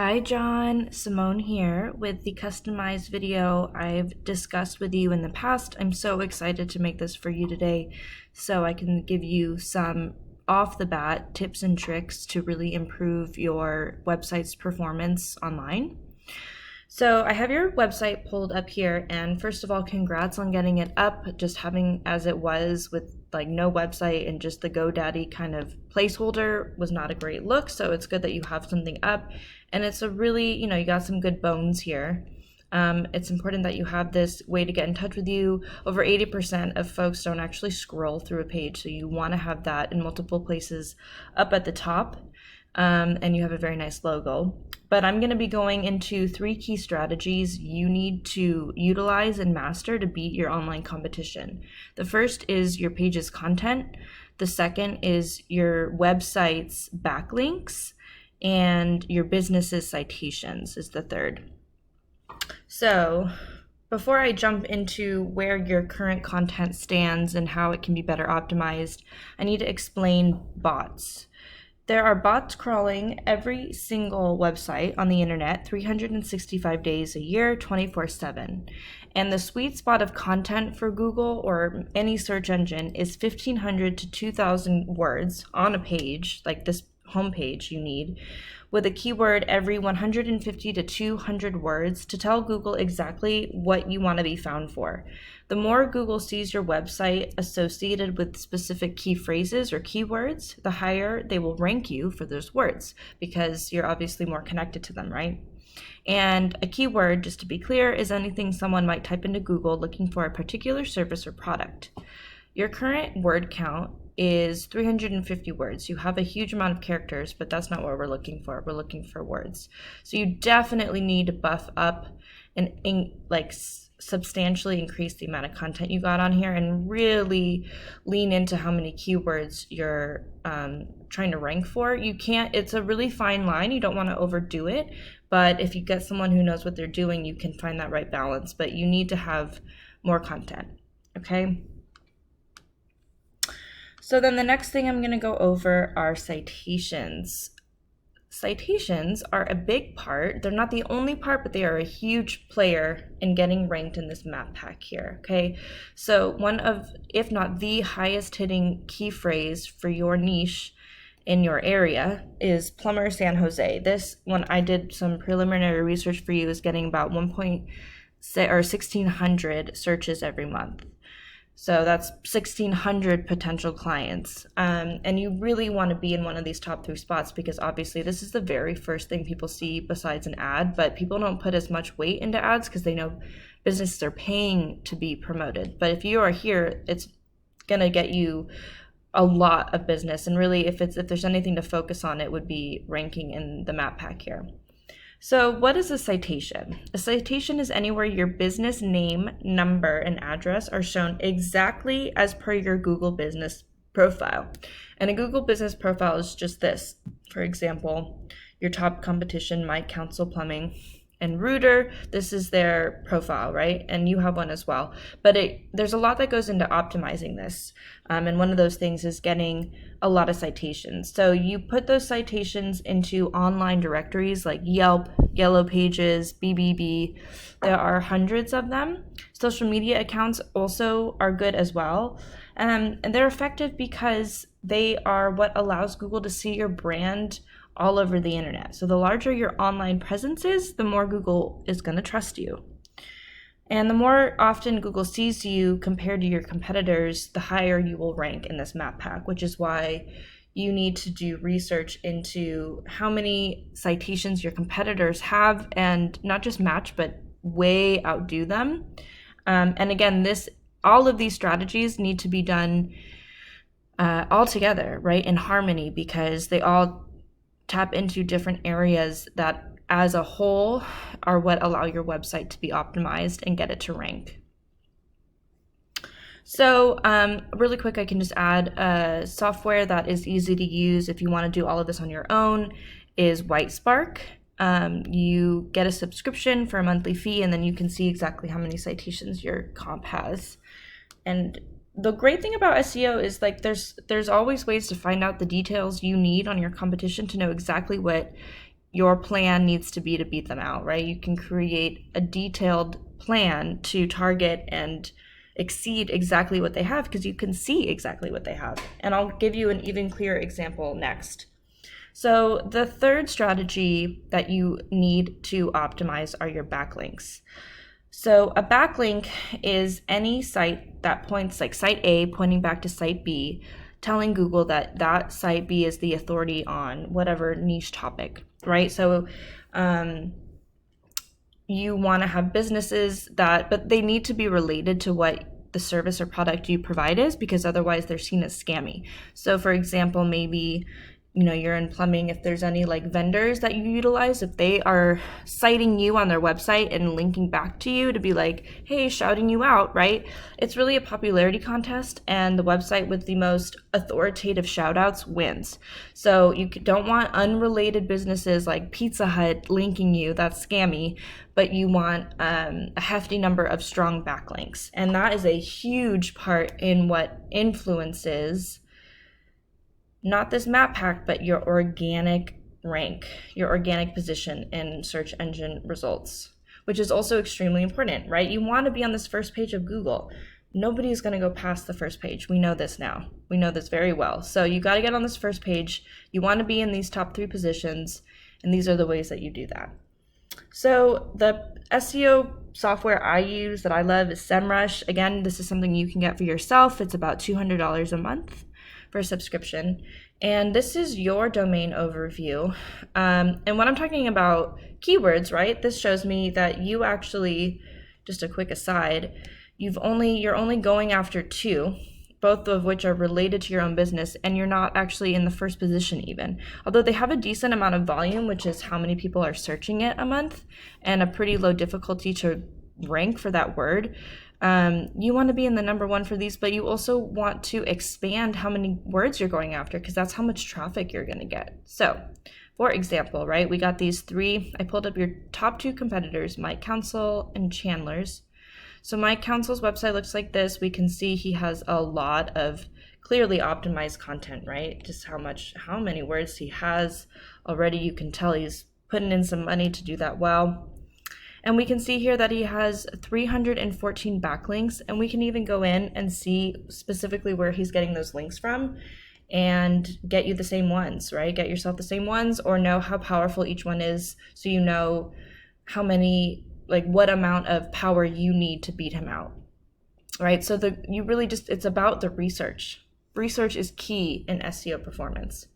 Hi John, Simone here with the customized video I've discussed with you in the past. I'm so excited to make this for you today so I can give you some off the bat tips and tricks to really improve your website's performance online. So I have your website pulled up here, and first of all, congrats on getting it up. Just having as it was with like no website and just the GoDaddy kind of placeholder was not a great look. So it's good that you have something up, and it's a really, you got some good bones here. It's important that you have this way to get in touch with you. Over 80% of folks don't actually scroll through a page, so you want to have that in multiple places up at the top, and you have a very nice logo. But I'm going to be going into 3 key strategies you need to utilize and master to beat your online competition. The first is your page's content. The second is your website's backlinks, and your business's citations is the third. So before I jump into where your current content stands and how it can be better optimized, I need to explain bots. There are bots crawling every single website on the internet 365 days a year, 24/7. And the sweet spot of content for Google or any search engine is 1,500 to 2,000 words on a page, like this homepage you need, with a keyword every 150 to 200 words to tell Google exactly what you want to be found for. The more Google sees your website associated with specific key phrases or keywords, the higher they will rank you for those words because you're obviously more connected to them, right? And a keyword, just to be clear, is anything someone might type into Google looking for a particular service or product. Your current word count is 350 words. You have a huge amount of characters, but that's not what we're looking for. We're looking for words. So you definitely need to buff up and substantially increase the amount of content you got on here and really lean into how many keywords you're trying to rank for. It's a really fine line. You don't want to overdo it, but if you get someone who knows what they're doing, you can find that right balance, but you need to have more content, okay? So then the next thing I'm going to go over are citations. Citations are a big part. They're not the only part, but they are a huge player in getting ranked in this map pack here, okay? So one of, if not the highest hitting key phrase for your niche in your area is Plumber San Jose. This, when I did some preliminary research for you, is getting about 1,600 searches every month. So that's 1,600 potential clients. And you really want to be in one of these top 3 spots because obviously this is the very first thing people see besides an ad, but people don't put as much weight into ads because they know businesses are paying to be promoted. But if you are here, it's going to get you a lot of business. And really, if there's anything to focus on, it would be ranking in the map pack here. So what is a citation? A citation is anywhere your business name, number, and address are shown exactly as per your Google business profile. And a Google business profile is just this. For example, your top competition, Mike Council Plumbing, and Rooter, this is their profile, right? And you have one as well. But there's a lot that goes into optimizing this. And one of those things is getting a lot of citations. So you put those citations into online directories like Yelp, Yellow Pages, BBB. There are hundreds of them. Social media accounts also are good as well. And they're effective because they are what allows Google to see your brand all over the internet. So the larger your online presence is, the more Google is going to trust you. And the more often Google sees you compared to your competitors, the higher you will rank in this map pack, which is why you need to do research into how many citations your competitors have and not just match, but way outdo them. And again, all of these strategies need to be done all together, right, in harmony, because they all tap into different areas that as a whole are what allow your website to be optimized and get it to rank. So really quick, I can just add software that is easy to use if you want to do all of this on your own is Whitespark. You get a subscription for a monthly fee, and then you can see exactly how many citations your comp has. And the great thing about SEO is like there's always ways to find out the details you need on your competition to know exactly what your plan needs to be to beat them out, right? You can create a detailed plan to target and exceed exactly what they have because you can see exactly what they have. And I'll give you an even clearer example next. So the third strategy that you need to optimize are your backlinks. So a backlink is any site that points, like site A pointing back to site B, telling Google that that site B is the authority on whatever niche topic, right? So you want to have businesses but they need to be related to what the service or product you provide is, because otherwise they're seen as scammy. So for example, maybe you're in plumbing, if there's any like vendors that you utilize, if they are citing you on their website and linking back to you to be like, hey, shouting you out, right? It's really a popularity contest, and the website with the most authoritative shout outs wins. So you don't want unrelated businesses like Pizza Hut linking you, that's scammy, but you want a hefty number of strong backlinks. And that is a huge part in what influences not this map pack, but your organic rank, your organic position in search engine results, which is also extremely important, right? You want to be on this first page of Google. Nobody's going to go past the first page. We know this now. We know this very well. So you got to get on this first page. You want to be in these top 3 positions, and these are the ways that you do that. So the SEO software I use that I love is SEMrush. Again, this is something you can get for yourself. It's about $200 a month for a subscription. And this is your domain overview. And when I'm talking about keywords, right, this shows me that you actually, just a quick aside, you're only going after 2, both of which are related to your own business, and you're not actually in the first position even. Although they have a decent amount of volume, which is how many people are searching it a month, and a pretty low difficulty to rank for that word. You want to be in the number 1 for these, but you also want to expand how many words you're going after, because that's how much traffic you're going to get. So for example, right, we got these 3, I pulled up your top 2 competitors, Mike Council and Chandler's. So Mike Council's website looks like this. We can see he has a lot of clearly optimized content, right? Just how many words he has already. You can tell he's putting in some money to do that well. And we can see here that he has 314 backlinks, and we can even go in and see specifically where he's getting those links from and get you the same ones, right? Get yourself the same ones, or know how powerful each one is, so you know how many, like what amount of power you need to beat him out, right? So it's about the research. Research is key in SEO performance.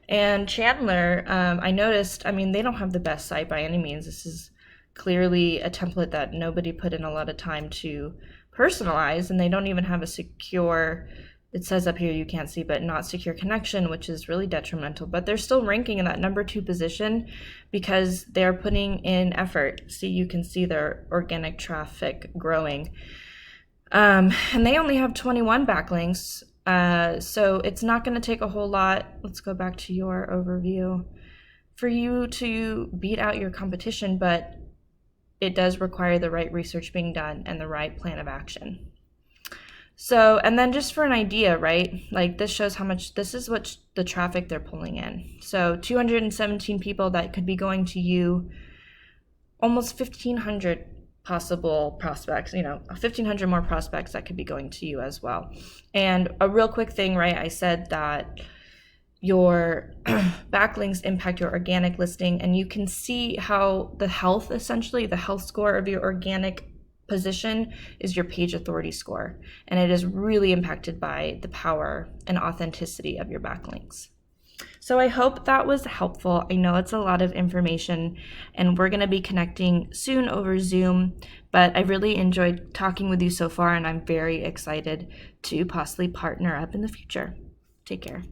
And Chandler, I noticed, they don't have the best site by any means. This is clearly a template that nobody put in a lot of time to personalize, and they don't even have a secure, it says up here you can't see, but not secure connection, which is really detrimental. But they're still ranking in that number 2 position because they're putting in effort. See, you can see their organic traffic growing. And they only have 21 backlinks, so it's not going to take a whole lot. Let's go back to your overview for you to beat out your competition, but it does require the right research being done and the right plan of action. So, and then just for an idea, right, like this shows how much, this is what the traffic they're pulling in. So 217 people that could be going to you, almost 1,500 possible prospects, 1,500 more prospects that could be going to you as well. And a real quick thing, right, I said that your backlinks impact your organic listing, and you can see how the health score of your organic position is your page authority score, and it is really impacted by the power and authenticity of your backlinks. So I hope that was helpful. I know it's a lot of information, and we're going to be connecting soon over Zoom, but I really enjoyed talking with you so far, and I'm very excited to possibly partner up in the future. Take care.